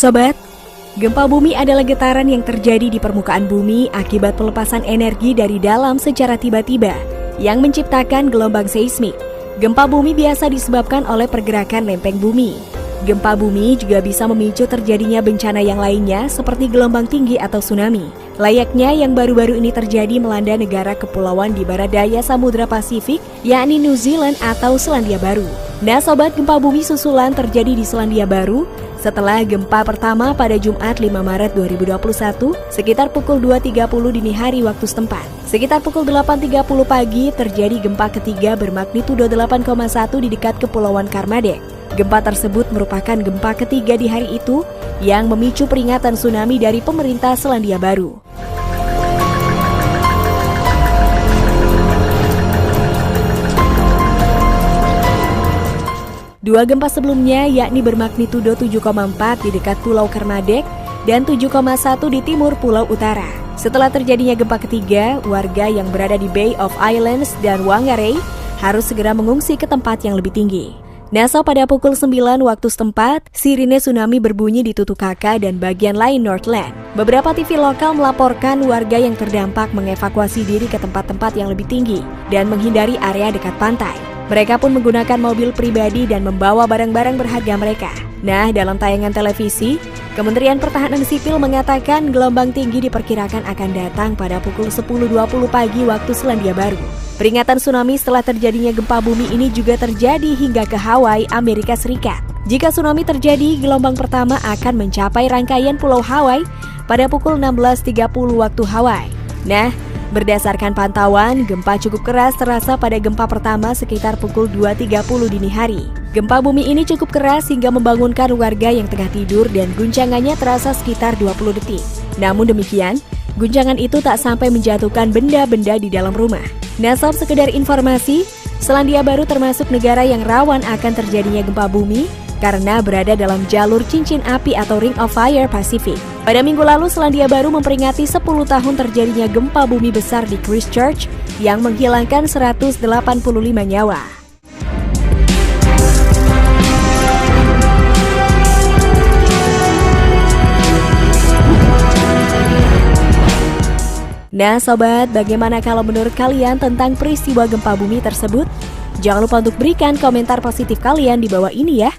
Sobat, gempa bumi adalah getaran yang terjadi di permukaan bumi akibat pelepasan energi dari dalam secara tiba-tiba yang menciptakan gelombang seismik. Gempa bumi biasa disebabkan oleh pergerakan lempeng bumi. Gempa bumi juga bisa memicu terjadinya bencana yang lainnya seperti gelombang tinggi atau tsunami. Layaknya yang baru-baru ini terjadi melanda negara kepulauan di barat daya Samudra Pasifik, yakni New Zealand atau Selandia Baru. Nah sobat, gempa bumi susulan terjadi di Selandia Baru setelah gempa pertama pada Jumat 5 Maret 2021 sekitar pukul 2.30 dini hari waktu setempat. Sekitar pukul 8.30 pagi terjadi gempa ketiga bermagnitudo 8,1 di dekat Kepulauan Kermadec. Gempa tersebut merupakan gempa ketiga di hari itu yang memicu peringatan tsunami dari pemerintah Selandia Baru. Dua gempa sebelumnya yakni bermagnitudo 7,4 di dekat Pulau Kermadec dan 7,1 di timur Pulau Utara. Setelah terjadinya gempa ketiga, warga yang berada di Bay of Islands dan Whangarei harus segera mengungsi ke tempat yang lebih tinggi. NASA pada pukul 9 waktu setempat, sirine tsunami berbunyi di Tutukaka dan bagian lain Northland. Beberapa TV lokal melaporkan warga yang terdampak mengevakuasi diri ke tempat-tempat yang lebih tinggi dan menghindari area dekat pantai. Mereka pun menggunakan mobil pribadi dan membawa barang-barang berharga mereka. Nah, dalam tayangan televisi, Kementerian Pertahanan Sipil mengatakan gelombang tinggi diperkirakan akan datang pada pukul 10.20 pagi waktu Selandia Baru. Peringatan tsunami setelah terjadinya gempa bumi ini juga terjadi hingga ke Hawaii, Amerika Serikat. Jika tsunami terjadi, gelombang pertama akan mencapai rangkaian Pulau Hawaii pada pukul 16.30 waktu Hawaii. Nah, berdasarkan pantauan, gempa cukup keras terasa pada gempa pertama sekitar pukul 2.30 dini hari. Gempa bumi ini cukup keras hingga membangunkan warga yang tengah tidur dan guncangannya terasa sekitar 20 detik. Namun demikian, guncangan itu tak sampai menjatuhkan benda-benda di dalam rumah. Nah sob, sekedar informasi, Selandia Baru termasuk negara yang rawan akan terjadinya gempa bumi karena berada dalam jalur cincin api atau Ring of Fire Pasifik. Pada minggu lalu, Selandia Baru memperingati 10 tahun terjadinya gempa bumi besar di Christchurch yang menghilangkan 185 nyawa. Nah sobat, bagaimana kalau menurut kalian tentang peristiwa gempa bumi tersebut? Jangan lupa untuk berikan komentar positif kalian di bawah ini ya.